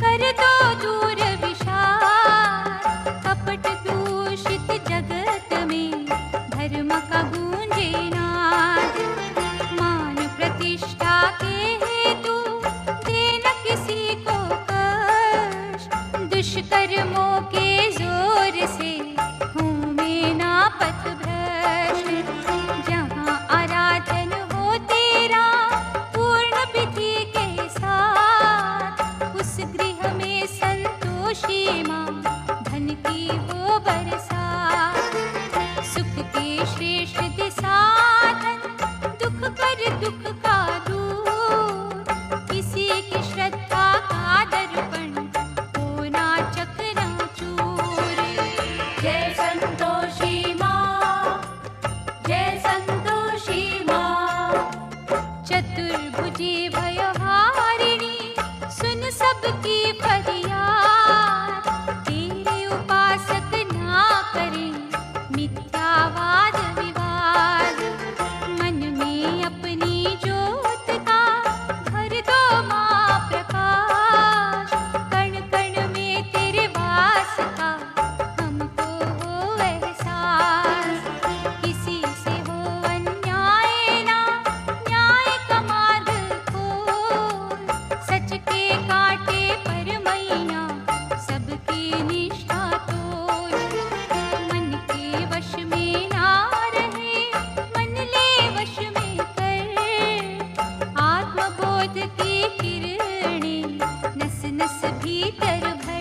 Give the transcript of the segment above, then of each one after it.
कर दो दूर विशाल, कपट दूषित जगत में धर्म का गूंजे नाद। मान प्रतिष्ठा के हेतु देना किसी को कष्ट, दुष्कर्मों के जोर से घूमे ना पथ भ्रष्ट। जहाँ आराधन हो तेरा पूर्ण विधि के साथ, उस गृह में संतोषी माँ धन की हो बरसात। सुख के श्रेष्ठ साधन, दुख कर दुख का दूर, किसी की श्रद्धा का दर्पण होना चकनाचूर। जय संतोषी माँ, जय संतोषी माँ। चतुर्भुजी भयहारिणी, सुन सबकी फरियाद। तेरे उपासक ना करें मिथ्यावाद विवाद। मन में अपनी ज्योत का भर दो माँ प्रकाश। कण कण में तेरे वास का हमको हो एहसास। किसी से हो अन्याय ना, न्याय का मार्ग खोल। सच के कांटे पर मैया सबकी निष्ठा तोल। मन के वश में ना रहे, मन ले वश में कर। आत्मबोध की किरणें नस नस भीतर भर।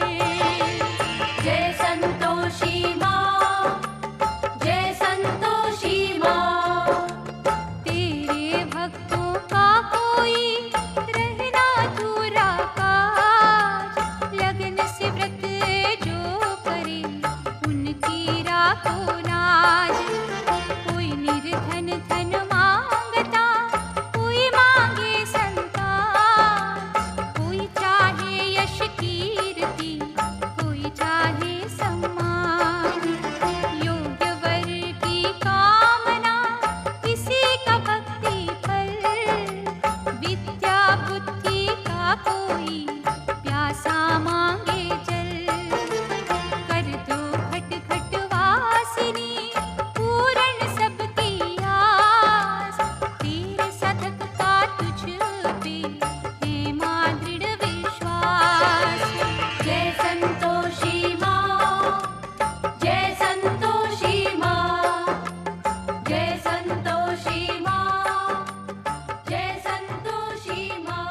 जय संतोषी माँ, जय संतोषी माँ। तेरे भक्तों का कोई रहना दूरा काज। लगन से व्रत जो करे उनकी राखो लाज। कोई निर्धन धन मांगता, कोई मांगे संतान। कोई चाहे यश कीर्ति, कोई चाहे सम्मान। योग्य वर की कामना, किसी का भक्ति फल। विद्या बुद्धि का कोई प्यासा मांगे जल। कर दो घट घट वासिनी, पूर्ण सबकी आस। तेरे साधक का तुझ पे है माँ दृढ़ विश्वास। जय संतोषी माँ, जय संतोषी माँ। जय संतोषी माँ, जय संतोषी माँ।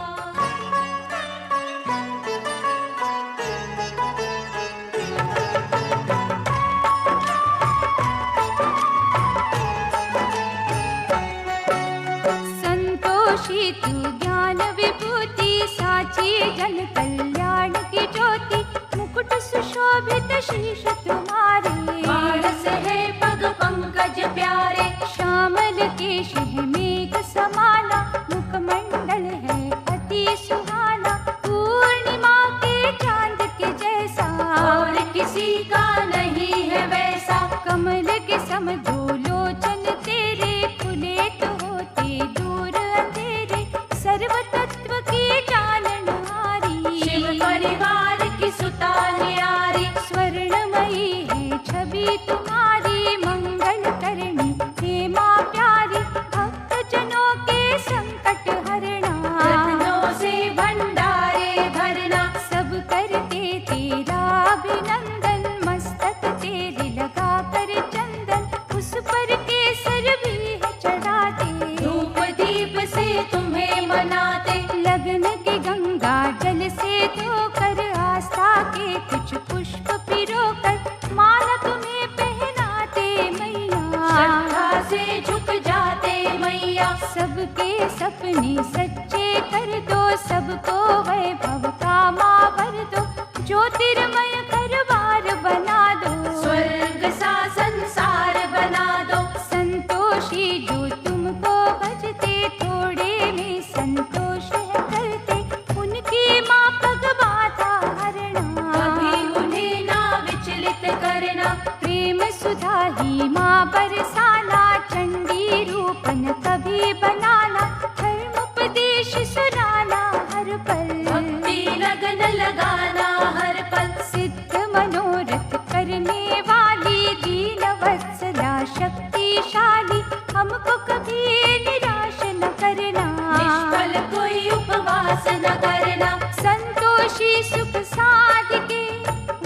संतोषी तू ज्ञान विभूति, साची जन कल्याण की ज्योति। मुकुट सुशोभित शीश तुम्हारे, मानस है पग पंकज प्यारे। श्यामल केश है मेघ समाना, मुखमंडल है अति सुहाना। पूर्णिमा के चांद के जैसा, और किसी का नहीं है वैसा। कमल के सम दो लोचन तेरे, खुले तो होते दूर अंधेरे। सर्व तत्व की जाननहारी, शिव परिवार की सुता न्यारी। स्वर्णमयी है छवि तुम्हारी, मंगल करनी हे माँ प्यारी। भक्त जनों के संकट हरना, रत्नों से भंडारे भरना। सब करते तेरा अभिनंदन। मस्तक तेरे लगा कर चंदन, उस पर केसर भी है चढ़ाते। धूप दीप से तुम्हें मनाते। लगन की गंगा जल से धोकर, आस्था के कुछ पुष्प पिरोकर। माला तुम्हें पहनाते मैया, श्रद्धा से झुक जाते मैया। सबके सपने सच्चे कर दो, सबको वैभव का माँ भर दो। ज्योतिर्मय घरबार बना दो, स्वर्ग सा संसार बना दो। संतोषी जो तुमको भजते, थोड़े में संतोष है करते। उनकी माँ पग बाधा हरना, कभी उन्हें ना विचलित करना। प्रेम सुधा ही माँ बरसाना। चंडी रूपन कभी बनाना, धर्म उपदेश सुनाना हर पल। भक्ति लगन मन लगाना हर पल। सिद्ध मनोरथ करने वाली दीन वत्सला शक्तिशाली, हमको कभी निराश न करना। निष्फल कोई उपवास न करना। संतोषी सुख साधिके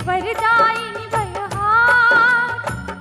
वरदायिनी बलहार,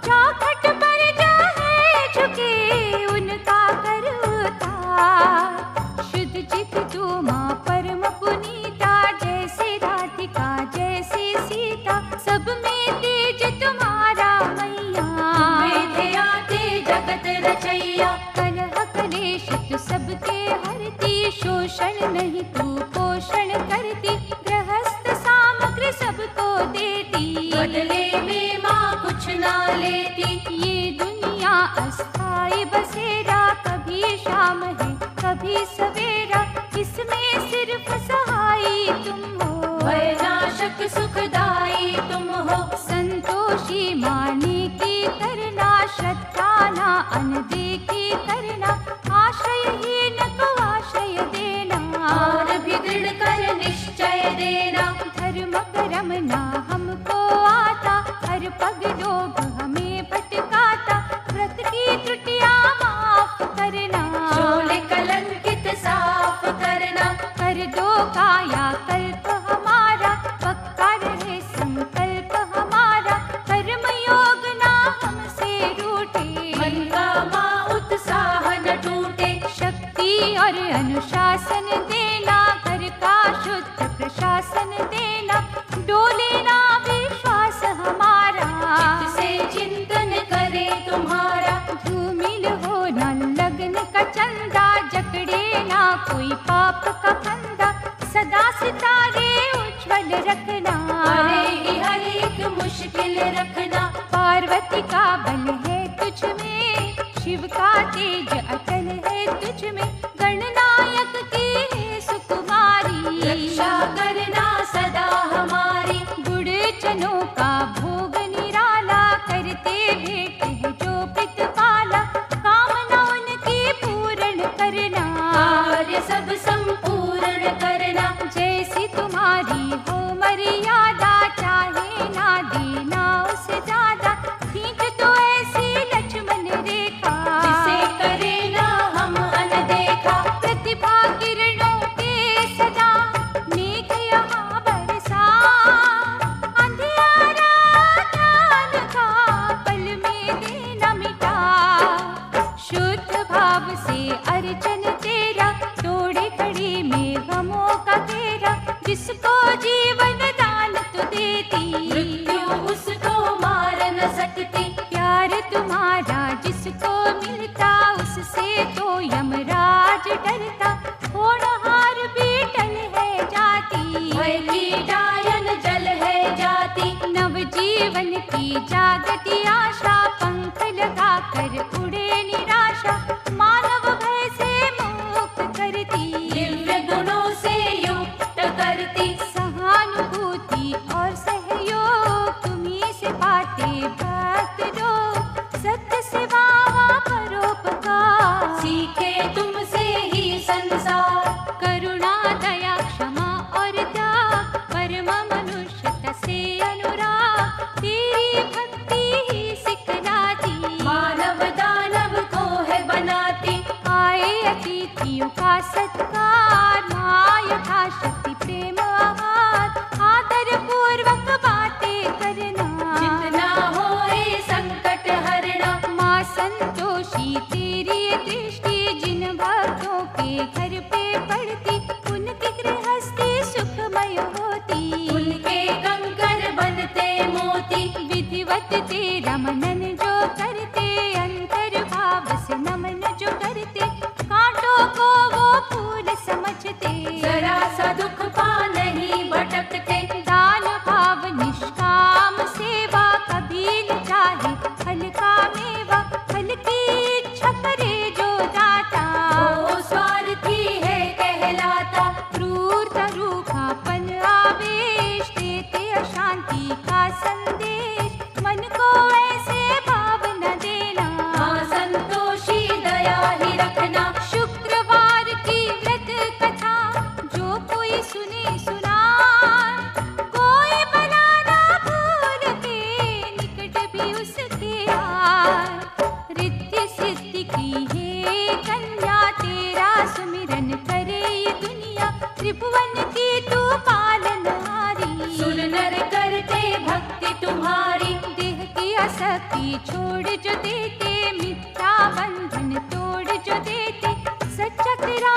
चौखट पर जो है झुके उनका कर उतार। शुद्ध चित तू माँ परम पुनीता, जैसे राधिका जैसे सीता, सब में तेज तुम्हारा मैया। तुम्हें थे आते जगत रचैया। कलह कलेश तू सबके हरती, शोषण नहीं तू पोषण करती, गृहस्थ सामग्री सबको देती। बदले में माँ कुछ ना लेती। ये दुनिया अस्थाई बसेरा, कभी शाम है कभी सवेरा, इसमें सिर्फ सहाई तुम हो। भयनाशक सुखदाई तुम हो। संतोषी माने की करना, श्रद्धा ना अनदेखी करना, आश्रयहीन को आश्रय देना। और भी दृढ़ कर निश्चय देना। धर्म कर्म ना हमको आता, हर पग लोभ हमें भटकाता, व्रत की त्रुटियां माफ करना। शोले कलंकित साफ करना। कर दो काया कल्प हमारा, पक्का रहे संकल्प हमारा, कर्म योग ना हमसे रूठे। मन का माँ उत्साह न टूटे। शक्ति और अनुशासन देना, घर का शुद्ध प्रशासन देना, डोले ना विश्वास हमारा। चित्त से चिंतन करे तुम्हारा। धूमिल हो न लगन का चंदा, जकड़े ना कोई पाप का फंदा, सदा सितारे उज्ज्वल रखना। अरे ही हर एक मुश्किल रखना। पार्वती का बल है तुझ में, शिव का तेज अटल है तुझ में, गणनायक की है सुकुमारी। रक्षा करना सदा हमारी। गुणजनों का भोग निराला, करते भेंट है जो प्रतिपाला, कामना उनकी पूर्ण करना। कार्य सब संपूर्ण करना। जैसी तुम्हारी हो मर्यादा, चाहे ना देना उससे ज्यादा, खींच तो ऐसी लक्ष्मण रेखा, जिसे करे ना हम अनदेखा। प्रतिभा किरणों के सदा मेघ यहाँ बरसा, अंधियारा ज्ञान का पल में देना मिटा। शुद्ध भाव से अर्चन तेरा, तोड़े कड़ी में गमों का घेरा, जिसको जीवन दान तू देती। मृत्यु उसको मार न सकती। प्यार तुम्हारा जिसको मिलता, उससे तो यमराज डरता, होनहार भी टल है जाती। भय की डायन जल है जाती। नवजीवन की जागती आशा, पंख लगा कर उड़े निराशा, मानव भय से मुक्त करती। दिव्य गुणों से युक्त करती। सहानुभूति और सहयोग तुम्ही से पाते भक्त लोग, सत्य सेवा परोपकार, सीखे तुमसे ही संसार। करुणा दया क्षमा और त्याग, परम मनुष्यता से अनुराग, तेरी भक्ति ही सिखलाती। मानव दानव को है बनाती। आए अतिथियों का सत्कार, माँ यथाशक्ति प्रेम आहार, आदर पूर्वक बातें करना। जितना होए संकट हरना। माँ संतोषी तेरी दृष्टि, जिन भक्तों के घर पे पड़ती, उनकी गृहस्थी सुखमय होती। उनके कंकर बनते मोती। विधिवत तेरा मनन जो करते, अंतर भाव से नमन जो करते, कांटों को वो फूल समझते। जरा सा दुख पा नहीं भटकते। दान भाव निष्काम सेवा, कभी न चाहे फल का मेवा, फल की इच्छा करे जो दाता। वो स्वार्थी है कहलाता। क्रूरता रूखापन आवेश, देते अशांति का संदेश, मन को सखी छोड़ जो देते, मिथ्या बंधन तोड़ जो देते, सच्चा तेरा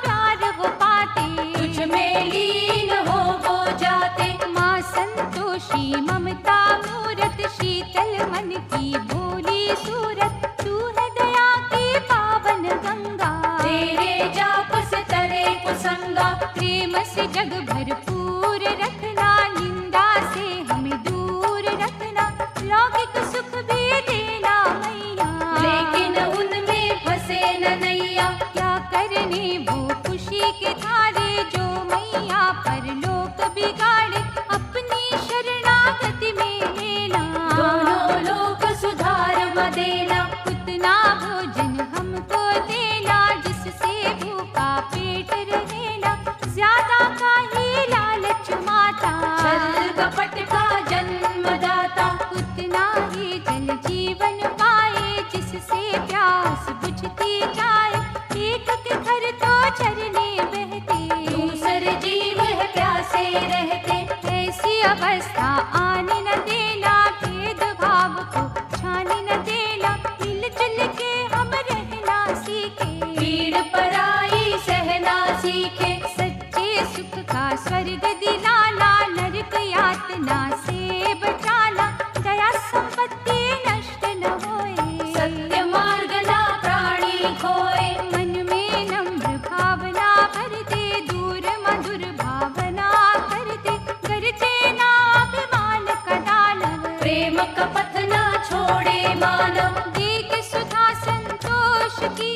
प्यार वो पाते, तुझ में लीन हो वो जाते। माँ संतोषी ममता मूरत, शीतल मन की भोली सूरत, तू है दया की पावन गंगा, तेरे जाप से तरे कुसंगा। प्रेम से जग भरपूर रखना, निंदा से हमें दूर रखना, लौकिक सुख भी देना मैया, लेकिन उनमें फंसे न नैया। क्या करने वो खुशी के धारे, जो मैया पर लोक बिगाड़े, अपनी शरणागति में लेना, दोनों लोक सुधार म देना। उतना भोजन हमको देना, जिससे भूखा पेट रहेना, ज्यादा का ही लालच माता, छल कपट का जन्मदाता। उतना ही जल जीवन पाए, जिससे प्यास बुझती जाए, एक के घर तो झरने बहते, दूसरे जीव है प्यासे रहते। ऐसी अवस्था आने न देना, भेदभाव को छाने न देना, मिलजुल के हम रहना सीखे, पीड़ पराई सहना सीखे। सच्चे सुख का स्वर्ग दिलाना, नरक यातना से बचाना, दया संपत्ति नष्ट न होए, सत्य मार्ग ना प्राणी खोए। मन में नम्र भावना भर दे, दूर मधुर भावना कर दे, गरजे ना अभिमान का दानव, प्रेम का पथ ना छोड़े मानव। देख सुधा संतोष की,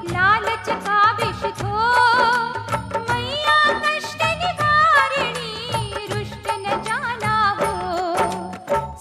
लालच का विष धो, मैया कष्ट निवारिणी, रुष्ट न जाना हो,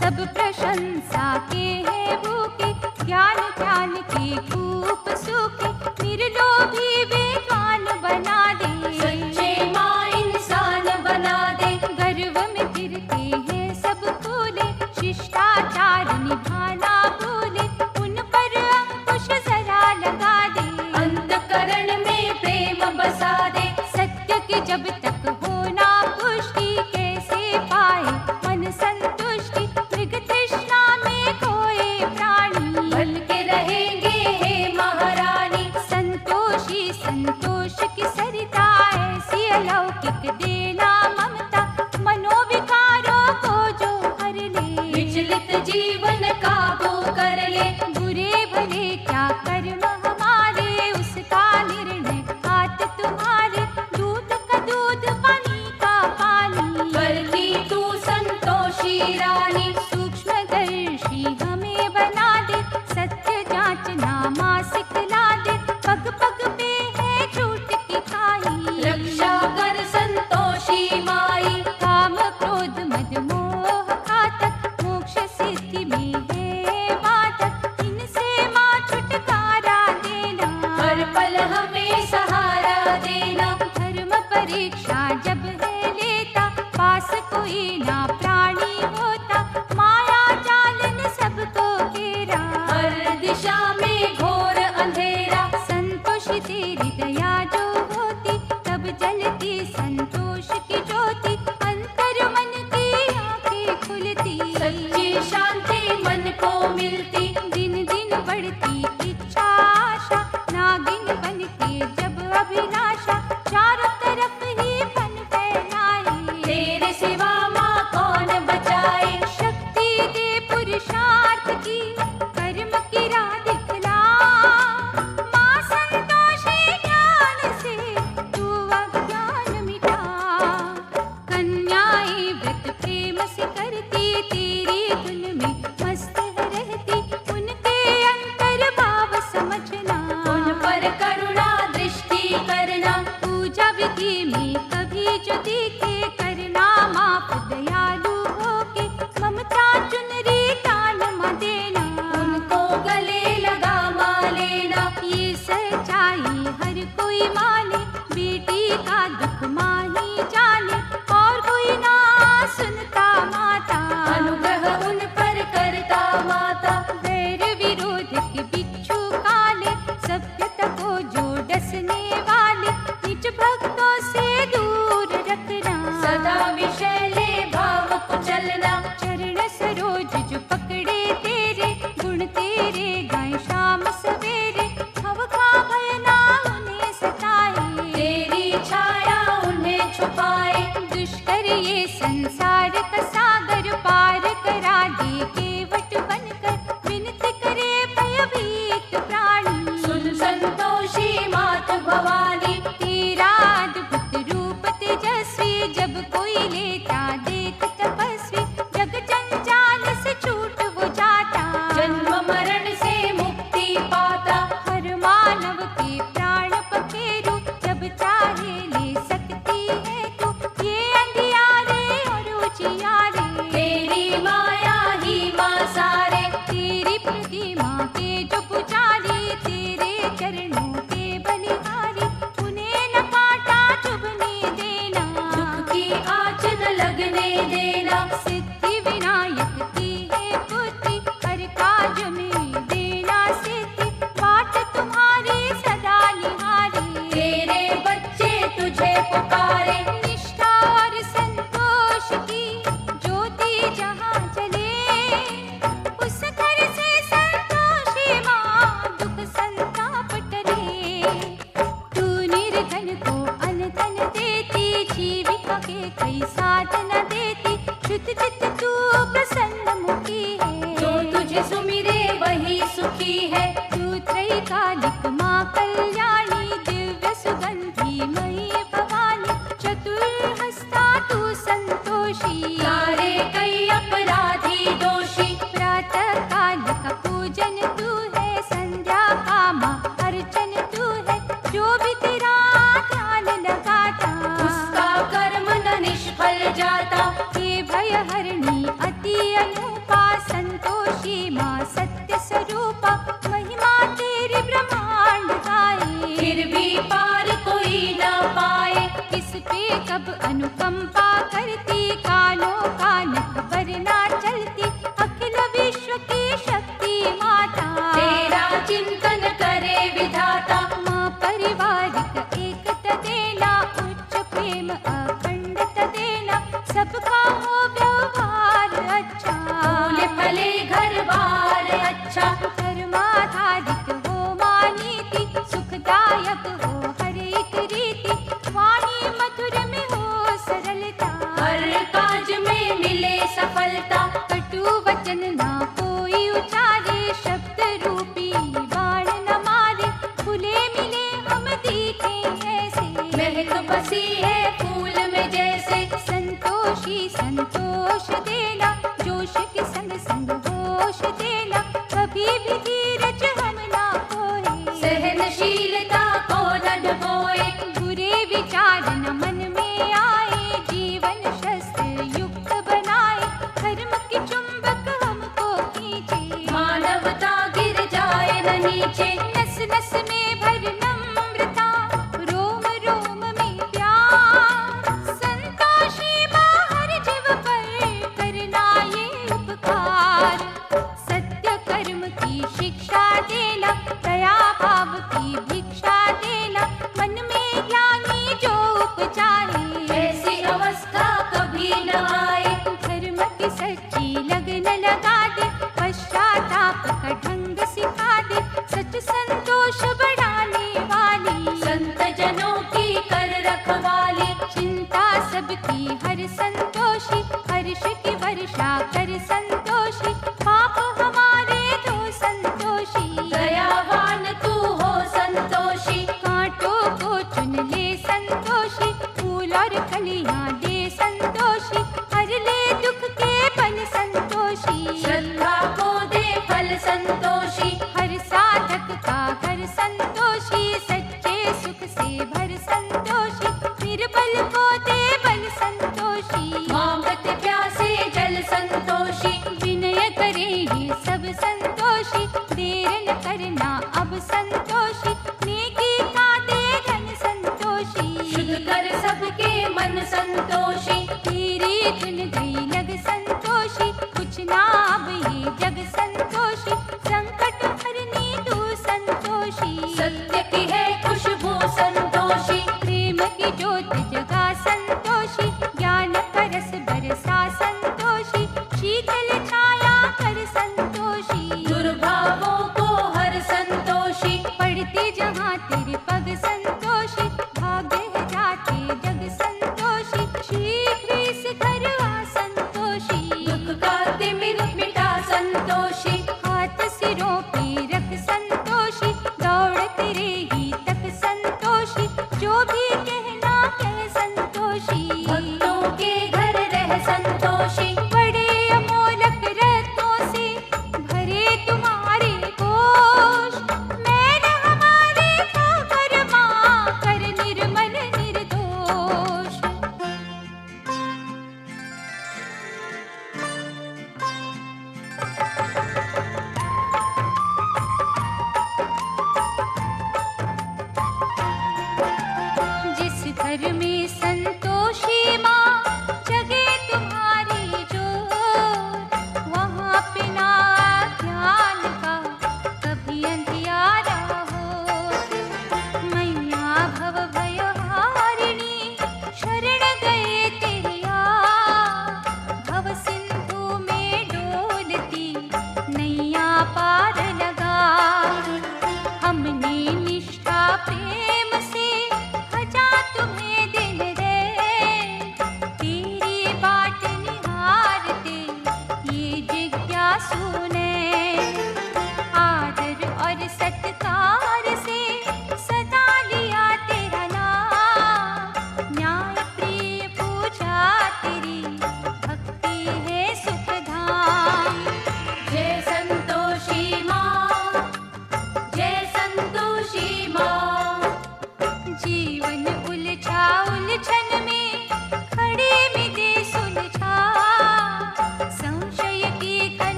सब प्रशंसा के हैं भूखे, ज्ञान ज्ञान के कूप सूखे, निर्लोभी विद्वान बना दे, सच्चे माँ इंसान बना दे। गर्व में फिरते हैं सब फूले, शिष्टाचार निभाना भूले, उन पर अंकुश जरा लगा दे, अंतकरण में प्रेम बसा दे। सत्य की जब तक होना पुष्टि, कैसे पाए मन संतुष्टि, मृग तृष्णा में खोए प्राणी, बन के रहेंगे हे महारानी। संतोषी संतोष की सरिता, ऐसी अलौकिक देना ममता, मनोविकारों को जो हर ले, विचलित जीवन काबू कर ले। बुरे भले क्या कर्म हमारे, उसका निर्णय हाथ तुम्हारे, दूध का दूध पानी का पानी, करती तू संतोषी रानी। सूक्ष्मदर्शी हमें बना दे, सत्य जांचना माँ सिखला दे, पग पग पे है झूठ की खाई, रक्षा कर संतोषी माई। काम क्रोध मद मोह घातक, मोक्ष सिद्धि में है बाधक, इनसे माँ छुटकारा देना, हर पल हमें सहारा देना। धर्म परीक्षा जब है लेता, पास कोई ना प्राणी होता, माया जाल ने सबको घेरा, हर दिशा में घोर अंधेरा। संतोष तेरी दया जो होती, तब जलती संतोष की ज्योति, अंतर मन की आंखें खुलती, सच्ची शांति मन को मिलती। दिन दिन बढ़ती इच्छा आशा, नागिन बन के जब अभिलाषा, चारों तरफ ही फन फैलाए, तेरे सिवा माँ कौन बचाए। शक्ति दे पुरुषार्थ की, कर्म की राह दिखला, माँ संतोषी ज्ञान से तू अज्ञान मिटा, कन्याएं व्रत प्रेम से करती, तेरी धुन में मस्त है रहती, उनके अंतर भाव समझना, उन पर करुणा दृष्टि करना। पूजा विधि में कभी जो दिखे, करना माफ दयालु होके, ममता चुनरी दान में देना, उनको गले लगा माँ लेना। ये सच्चाई हर कोई माने, बेटी का दुख माँ ही जाने, और कोई ना सुनता माता, अनुग्रह उन पर करता माता। वैर विरोध के बिच्छू काले, सभ्यता को जो डसने वाले, निज भक्तों से दूर रखना, सदा विषैले भाव को चलना। चरण सरोज जो पकड़े तेरे, में देना। सिद्धि विनायक की है पुत्री, हर काज में देना सिद्धि। बाट तुम्हारी सदा निहारी, तेरे बच्चे तुझे पुकारे। निष्ठा और संतोष की ज्योति जहाँ जले, उस घर से संतोषी माँ दुख संताप टले। तू निर्धन को अनधन देती, जीविका के कई साधन देती। शुद्ध चित्त तू प्रसन्न मुखी है, जो तुझे सुमिरे वही सुखी है। तू त्रैकालिक माँ कल्याणी, दिव्य सुगंधी मयी भवानी। चतुर्हस्ता तू संतोषी, सारे कई अपराधी दोषी। प्रातः काल का पूजन तू है, संध्या का माँ अर्चन तू है। जो भी तेरा ध्यान लगाता, उसका कर्म न निष्फल जाता। हे भय हरणी अति अनूपा, संतोषी माँ सत्य स्वरूपा। महिमा तेरी ब्रह्मांड गाए, फिर भी पार कोई न पाए। किस पे कब अनुकंपा करती, कानों कान खबर ना चलती। अखिल विश्व की शक्ति माता, तेरा चिंतन करे विधाता। माँ पारिवारिक एकता देना, उच्च प्रेम अखंडता देना। सबका हो व्यवहार अच्छा, फूले फले घर बार अच्छा। धर्माधारित हो माँ नीति, सुखदायक हो हर एक रीति। वाणी मधुर में हो सरलता, हर काज में मिले सफलता। कटु वचन ना कोई उचारे, शब्द रूपी बाण न मारे। खुले मिले हम दिखे ऐसे, महक बसी है फूल में जैसे। संतोषी संतोष देना, जोश के संग संग होश देना। कभी भी धीरज हम ना खोए, सहनशीलता को न डबोए। बुरे विचार न मन में आए। जीवन शस्त्र युक्त बनाए, धर्म के चुंबक हमको खींचे। मानवता गिर जाए न नीचे। नस नस में भर नम्रता, रोम रोम में प्यार। संतोषी बाहर जीव पर करना ये उपकार। सत्य कर्म की शिक्षा देना, दया भाव की भिक्षा देना। मन में ज्ञानी जो उपजाए, ऐसी अवस्था कभी न आए। धर्म की सच्ची लगन लगा दे, पश्चाताप का ढंग सिखा दे। सच संतोष बढ़ाने वाली, संत जनों की कर रखवाली। चिंता सबकी हर संतोषी, हर्ष की वर्षा कर संतोषी। पाप हमारे दो संतोषी, दयावान तू हो संतोषी। कांटों को चुन ले संतोषी, फूल और कलियां दे संतोषी। हर ले दुख के पल संतोषी, श्रद्धा को दे फल संतोषी। हर साधक का घर संतोषी। सच्चे सुख से भर संतोषी, निर्बल को दे बल संतोषी। मांगत प्यासे जल संतोषी। विनय करे ये सब संतोषी, देर न करना अब संतोषी। नेकी का दे धन संतोषी, शुद्ध कर सबके मन संतोषी। तेरी धुन गई लग संतोषी। कुछ ना अब ये जग संतोषी, संकट हरनी तू संतोषी। सत्य की है खुशबू संतोषी। प्रेम की ज्योत जगा संतोषी, ज्ञान का रस बरसा संतोषी। शीतल छाया कर संतोषी, दुर्भावों को हर संतोषी। पढ़ते जहाँ तेरे पग संतोषी। भाग्य है जाते जग संतोषी, शीघ्र इस घर आ संतोषी। दुख का तिमिर मिटा संतोषी। हाथ सिरों पे रख संतोषी, दौड़ तेरे ही तक संतोषी। जो भी कहना कह संतोषी, भक्तों के घर रह संतोषी। बड़े अमोलक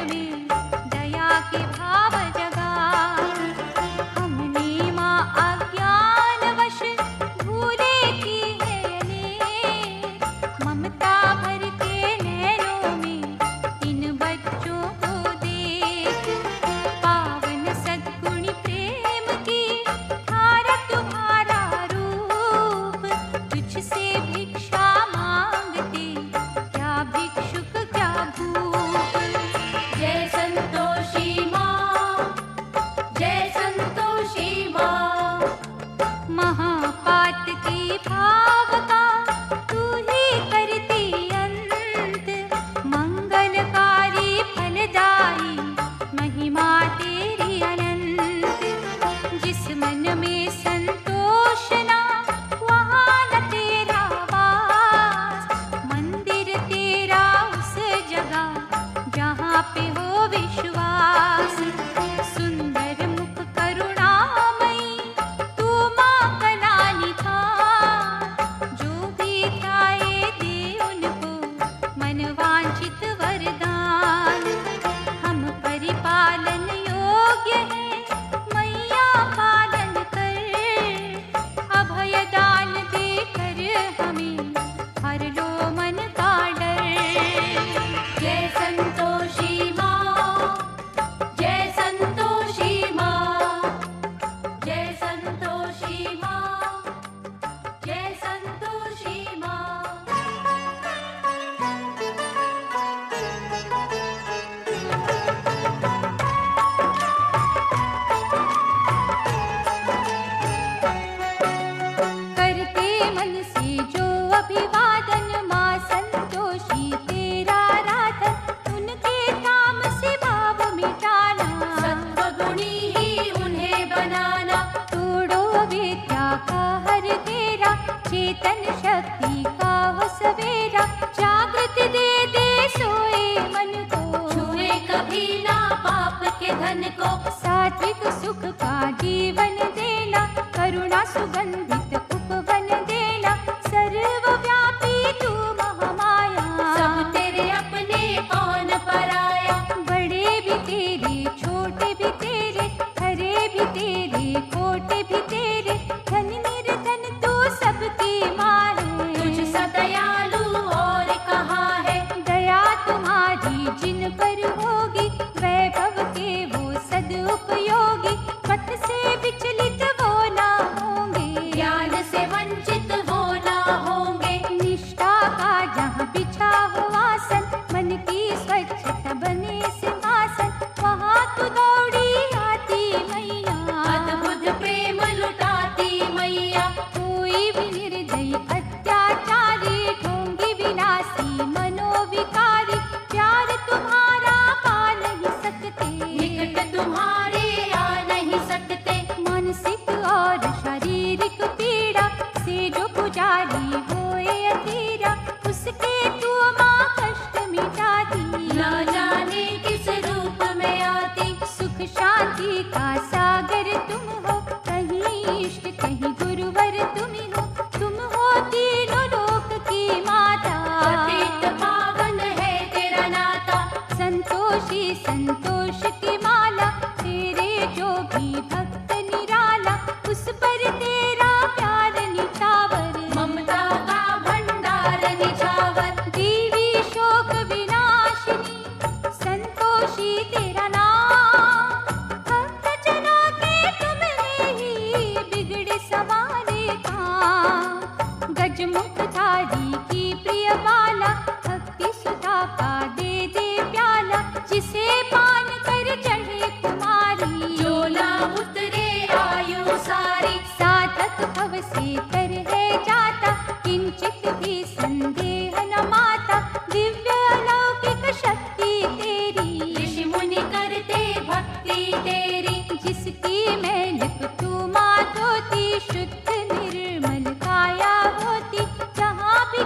में दया के भाव जगा। हमने माँ अज्ञानवश भूले की है अनेक, ममता भर के नैनों में इन बच्चों को देख। पावन सद्गुण प्रेम की धारा तुम्हारा रूप, तुझसे भिक्षा मांगते क्या भिक्षुक क्या भूप। जय संतोषी माँ, जय संतोषी माँ। महापात की भाव का तू ही करती अंत, मंगलकारी फलदायी महिमा तेरी अनंत। जिस मन में संतोष ना वहाँ न तेरा वास, मंदिर तेरा उस जगह जहाँ पे हो विश्वास। सुंदर मुख करुणामयी तू माँ कलानी थान, जो भी ध्याए दे उनको मनवांछित वरदान। हम परिपालन योग्य हैं मैया, पालन कर अभय दान देकर हमें हर लो मन का डर। जय संतोषी माँ, जय संतोषी माँ, जय संतोषी माँ, जय संतोषी माँ। करते मन से जो अभिवादन माँ संतोषी तेरा राधन, उनके धाम से भाव मिटाना। सत्वगुणी ही उन्हें बनाना, तोड़ो विद्या का हर तेरा, चेतन शक्ति का हो सवेरा। जागृत दे दे सोए मन को, छुए कभी ना पाप के धन को। सात्विक सुख का जीवन देना, करुणा सुगंधित उपवन देना। सर्वव्यापी तू महामाया, सब तेरे अपने कौन पराया। बड़े भी तेरे छोटे भी तेरे, हरे भी तेरे खोटे भी तेरे। धन निर्धन तू सबकी माँ है, तुझ सा दयालु और कहाँ है। दया तुम्हारी जिन पर होगी, वैभव के वो सदुपयोगी। पथ से विचलित वो ना होंगे, ज्ञान से वंचित वो ना होंगे। निष्ठा का जहाँ बिछा हो आसन, मन की स्वच्छता बने सिंहासन। वहाँ तू दौड़ी आती मैया, अद्भुत प्रेम लुटाती मैया। कोई भी निर्दयी अत्याचारी, ढोंगी विनाशी मनोविकारी। प्यार तुम्हारा पा नहीं सकते, निकट तुम्हारे आ नहीं सकते। मानसिक और शारीरिक पीड़ा से जो पुजारी होए अधीरा, उसके तू माँ कष्ट मिटाती। न जाने किस रूप में आती। सुख शांति का सागर तुम हो, कहीं इष्ट कहीं गुरुवर तुम ही हो। तुम हो तीनों लोक की माता, पतित पावन है तेरा नाता। संतोषी संतोष की माला, तेरे जो भी भक्त निराला, उस पर तेरा प्यार निछावर। ममता का भंडार निछावर। देवी शोक विनाशिनी, संतोषी तेरा नाम। भक्त जनों के तुमने ही बिगड़े सवारे काम। गजमुखधारी की प्रिय बाला, भक्ति सुधा का दे दे प्याला। जिसे पान कर चढ़े कुमारी, जो ना उतरे आयु सारी। साधक भव से तर है जाता, किंचित भी संदेह न माता। दिव्य अलौकिक शक्ति तेरी, ऋषि मुनि करते भक्ति तेरी। जिसकी मैल तू माँ धोती, शुद्ध निर्मल काया होती। जहाँ भी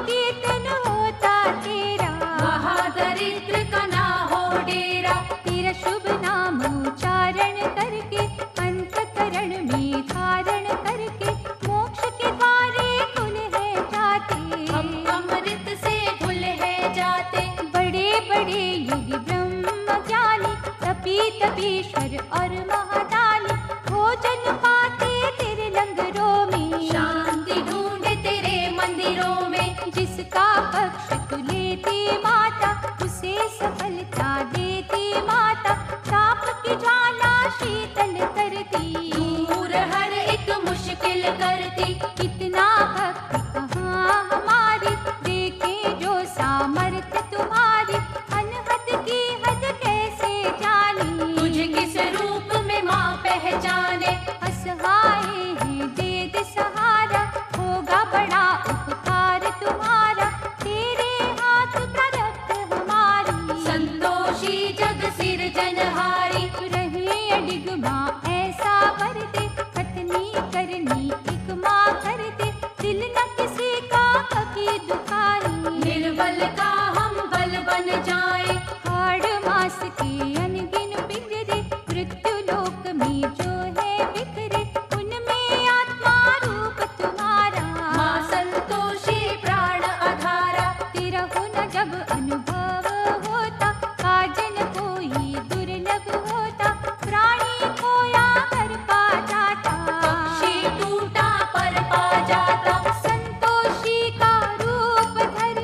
तपीश्वर और महादानी भोजन पाते तेरे लंगरों में। शांति ढूंढे तेरे मंदिरों में। जिसका पक्ष तू लेती माता उसे सफलता देती माता। ताप की ज्वाला शीतल करती दूर हर एक मुश्किल करती। कितना भक्ति कहाँ हमारी देखे जो सामर्थ्य तुम्हारी। अनहद की हद कैसे जानी तुझे किस रूप में माँ पहचाने। असहाय है दे दे सहारा होगा बड़ा उपकार तुम्हारा। तेरे हाथ का रक्त हमारी संतोषी जग सिरजनहारी। रहे अडिग माँ ऐसा कर दे पत्नी करनी एक माँ कर दे। दिल न किसी का कभी दुखाई निर्बल का हम बल बन जाए। हाड़ मास के अनगिन पिंजरे मृत्यु लोक में जो है बिखरे उनमें आत्मा रूप तुम्हारा। माँ संतोषी प्राण आधारा। तेरा होना जब अनुभव होता काजन कोई दुर्लभ होता। प्राणी खोया कर पा जाता पक्षी टूटा पर पा जाता। संतोषी का रूप धर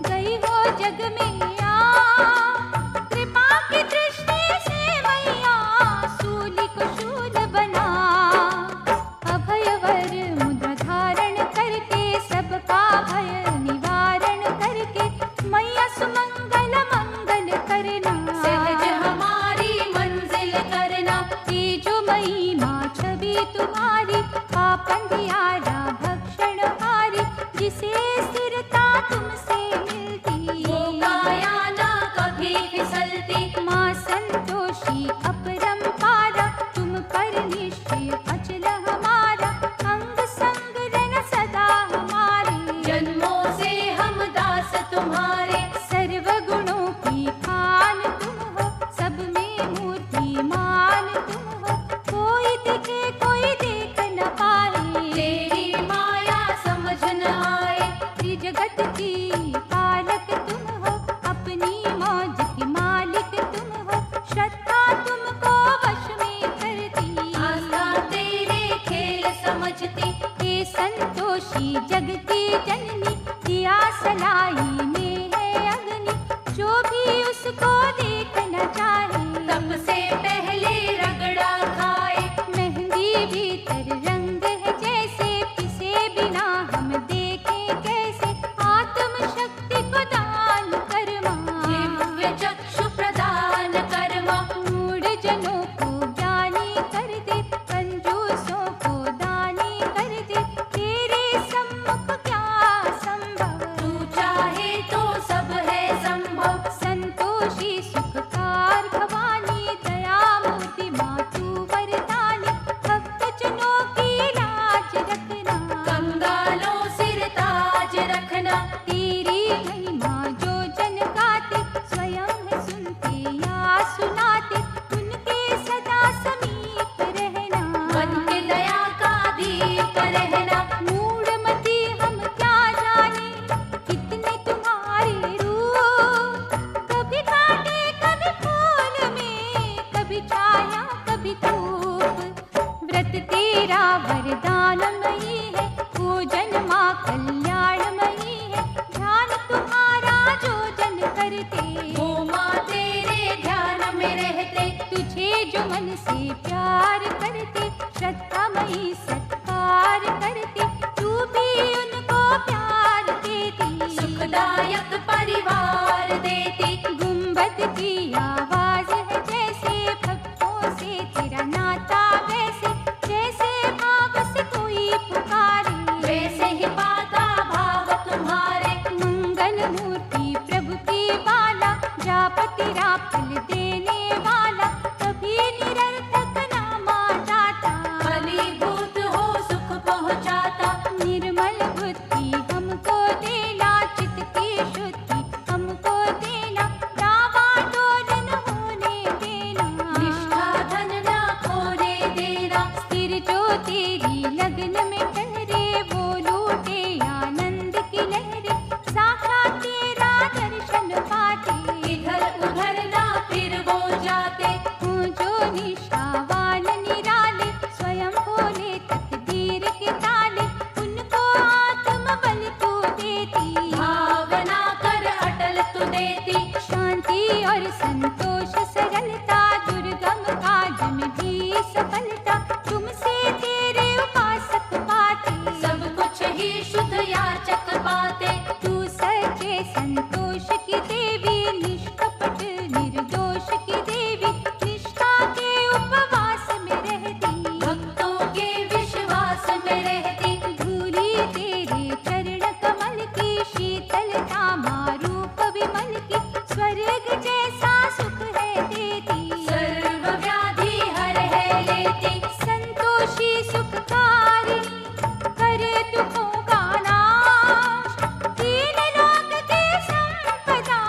गई हो जग में आ। कृपा की दृष्टि से मैया शूली को शूल बना। अभयवर मुद्रा धारण करके सबका भय निवारण करके मैया सुमंगल मंगल करना। सहज हमारी मंजिल करना। तेजोमयी माँ छवि तुम्हारी पापंधियारा भक्षण हारी। जिसे स्थिरता तुमसे मिलती वो काया ना कभी फिसलती। माँ संतोषी अपरंपारा तुम पर निश्चय अचल हमारा। अंग संग रहना सदा हमारे जन्मों से हम दास तुम्हारे। सर्व गुणों की खान तुम हो सब में मूर्तिमान तुम हो। कोई दिखे कोई देख न पाए तेरी माया समझ न आए। त्रिजगत की पालक तुम हो अपनी मौज की मालिक तुम हो। श्रद्धा तुमको वश में करती आस्था तेरे खेल समझती। हे संतोषी जगती जननी दिया सलाई में है अग्नि। जो भी उसको देखना चाहे तब से पहले रगड़ा खाए। मेहंदी भीतर रंग है जैसे पिसे बिना हम देखें कैसे। आत्म शक्ति को दान कर माँ दिव्य चक्षु प्रदान कर माँ। मूढ़ जनों को ज्ञानी कर दे कंजूसों को दानी कर दे। तेरे सम्मुख क्या संभव तू चाहे तो सब है संभव। संतोषी सुखकार भवानी दयामूर्ति माँ तू वरदानी। भक्त जनों की लाज रखना कंगालों सिर ताज रखना। तेरी महिमा जो जन गाते स्वयं है सुनते या सुनाते। उनके सदा समीप रहना मन के दया का दीप रहना। मूढ़मती हम क्या जाने कितने तुम्हारे रूप। कभी कांटे कभी फूल में कभी छाया कभी धूप। व्रत तेरा वरदानमयी है पूजन माँ कल्याणमयी है। ध्यान तुम्हारा जो जन करते वो माँ तेरे ध्यान में रहते। तुझे जो मन से प्यार करते श्रद्धामयी सत्कार करते। तू भी उनको प्यार देती सुखदायक परिवार देती। गुंबद की आवाज है जैसे भक्तों से तेरा नाता वैसे। जैसे भाव से कोई पुकारे वैसे ही पाता भाव तुम्हारे। मंगल मूर्ति प्रभु की बाला जापति राफल देने वाला। कभी निरर्थक नामा जाता फलीभूत हो सुख पहुँचाता। निर्मल बुद्धि हमको देला चित्त की संतोष की देवी निष्ठा के उपवास में रहती, भक्तों के विश्वास में रहती, धूली तेरे चरण कमल की शीतलता मारूप विमल की स्वर्ग जैसा सुख है देती, सर्व व्याधि हर है लेती, संतोषी सुखकारिणी करे दुखों का नाश, तीन लोक की संपदा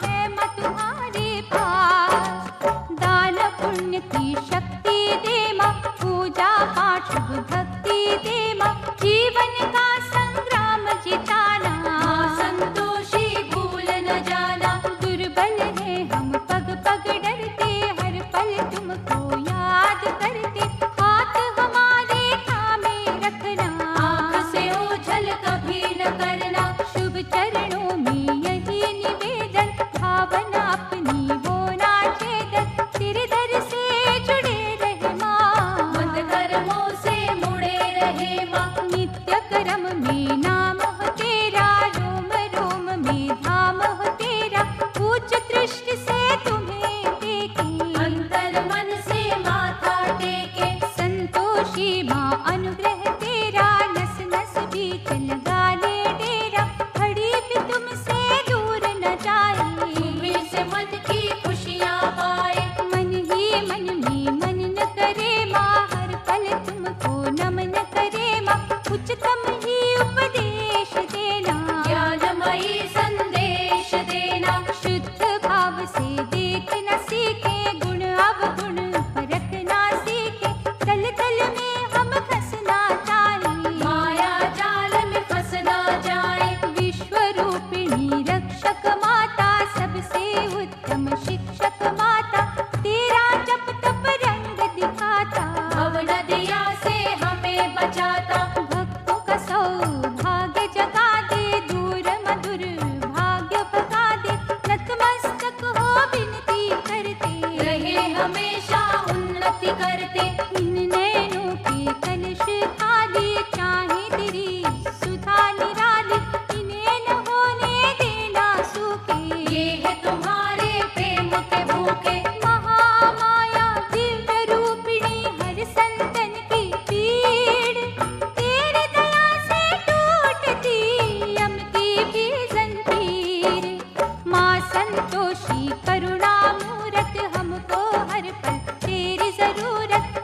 है मां तुम्हारे पास, दान पुण्य की शक्ति दे मां, पूजा पाठ शुभ भक्ति दे मां, जीवन का संग्राम जिताना, माँ संतोषी भूल न जाना, दुर्बल है हम पग पग डरते, हर पल तुमको याद करते, हाथ हमारे थामे रखना, आँख से ओझल कभी न करना, शुभ चरणों में यही निवेदन, भावना अपनी होना चेतन, तेरे दर से जुड़े रहे माँ, मत कर्मों से मुड़े रहे माँ, नित्य कर्म में नाम हो तेरा, रोम रोम में धाम हो तेरा, उच्च दृष्टि से तुम्हें देखे, अंतर मन से माथा टेके, संतोषी माँ अनुग्रह तेरा, नस नस बीच लगा ले डेरा, घड़ी भी तुमसे दूर न जाए, तुम्हीं से मन की खुशियाँ पाए, मन ही मन में मनन करे माँ, हर पल तुमको नमन करे माँ, उच्चतम ही उपदेश देना, ज्ञानमयी संदेश देना, शुद्ध भाव से देख न सीखे, गुण अवगुण परख ना सीखे, तल तल में हम फंसना चाहे, माया जाल में फंस ना जाए, विश्व रूपिणी रक्षक माता, सबसे उत्तम शिक्षक माता, तेरा जप तप रंग दिखाता, भव नदिया से हमें बचाता, भक्तों का सौभाग्य जगा दे, दूर मधुर भाग्य भगा दे, नतमस्तक हो विनती करते, रहे हमेशा उन्नति करते, इन नैनों के कलश खाली, चाहे तेरी सुधा निराली, इन्हें न होने देना सूखे, ये है तुम्हारे प्रेम के भूखे, महामाया दिव्य रूपिणी हर संतन की पीड़, तेरी दया से टूटती यम की भी जंजीर, माँ संतोषी करुणा मूरत, हमको हर पल तेरी जरूरत,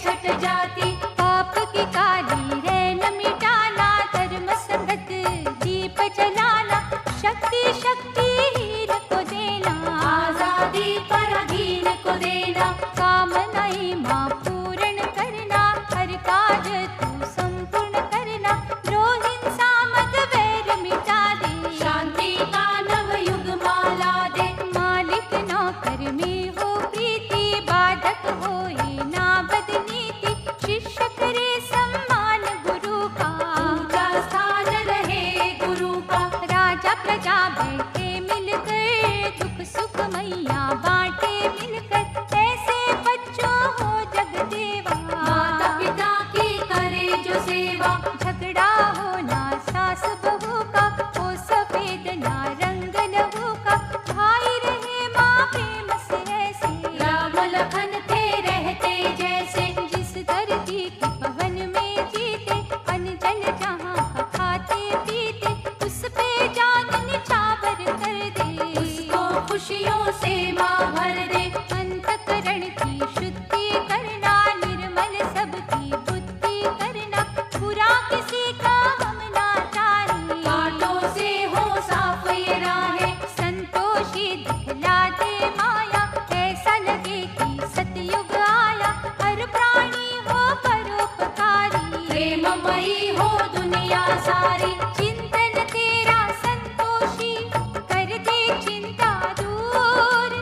छट जाती। पाप की काली रैन मिटाना, धर्म संगत दीप जलाना, शक्ति शक्तिहीन को देना, आजादी पराधीन को देना। कामनाएं माँ पूर्ण करना, हर कार्य तू संपूर्ण करना, द्रोह हिंसा मत वैर मिटा दे, शांति का नव युग माला दे। मालिक नौकर में हो प्रीति, बाधक होए ना बदनीति, शिष्य करे सम्मान गुरु का, ऊंचा स्थान रहे गुरु का। राजा प्रजा बैठे मिलकर, दुख सुख मैया बांटे मिलकर, ऐसे बच्चों हो जग देवा, माता पिता की करे जो सेवा। झगड़ा हो ना सास बहू का, हो सफेद ना रंग लहू का, भाई रहे माँ प्रेम से ऐसे, राम लखन थे रहते जैसे। जिस धरती के पवन में जीते, अनजन जहाँ का खाते पीते, उस पे जान निछावर कर दे, उसको खुशियों से माँ भर दे। अंतकरण की शुद्धि करना, निर्मल सबकी बुद्धि करना, बुरा किसी का हम ना चाहे, कांटों से हो साफ ये राहें। संतोषी दिखला दे माया, ऐसा लगे कि सतयुग आया, हर प्राणी हो परोपकारी, प्रेममयी हो दुनिया सारी। चिंतन तेरा संतोषी, कर दे चिंता दूर,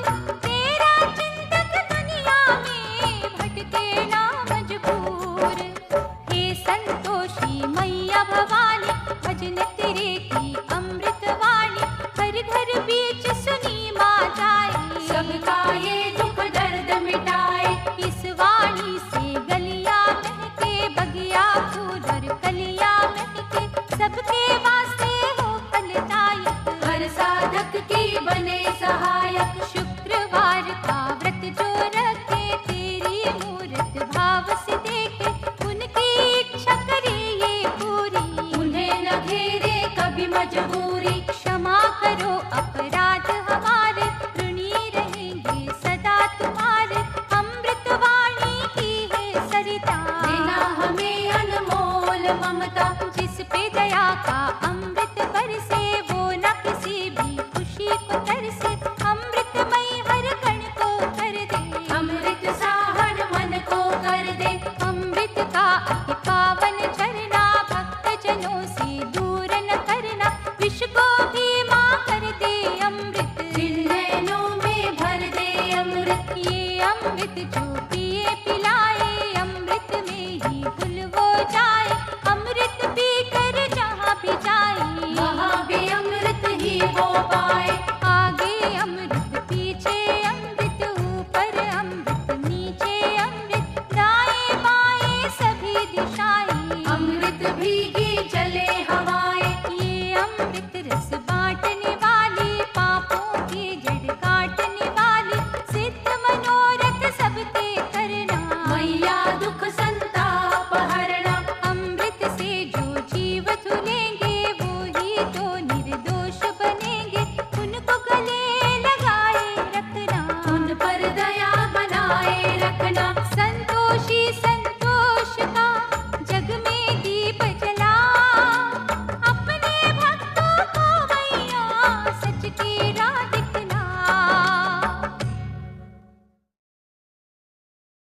तेरा चिंतक दुनिया में भटके ना मजबूर। हे संतोषी मैया भवानी, भजन तेरे की अमृत वाणी, हर घर बीच सुनी माँ जाए, सबका ये दुख दर्द मिटाए। इस वाणी से गलियां महके, बगिया फूल और कलियां महके, सबके वास्ते हो फलदायक, हर साधक की बने सहायक। शुक्रवार का व्रत जो रखे, तेरी मूरत भाव से देखे, उनकी इच्छा करे ये पूरी, उन्हें न घेरे कभी मजबूरी। क्षमा करो अपराध हमारे, ऋणी रहेंगे सदा तुम्हारे, अमृत वाणी की है सरिता, देना हमें अनमोल ममता। जिस पे दया का अमृत बरसे, वो न किसी भी खुशी को तरसे, अमृतमयी हर कण को कर दे, अमृत सा हर मन को कर दे। अमृत का अति पावन झरना, भक्त जनों से दूर न करना, विष को भी माँ कर दे अमृत, दिल नैनों में भर दे अमृत। ये अमृत जो पिए पिलाए, अमृत में ही भूल वो जाए, अमृत पी कर जहाँ भी जाए, वहाँ भी अमृत ही वो पाए। आगे अमृत पीछे अमृत, ऊपर अमृत नीचे अमृत, दाएं बाएं सभी दिशाएं, अमृत भीगी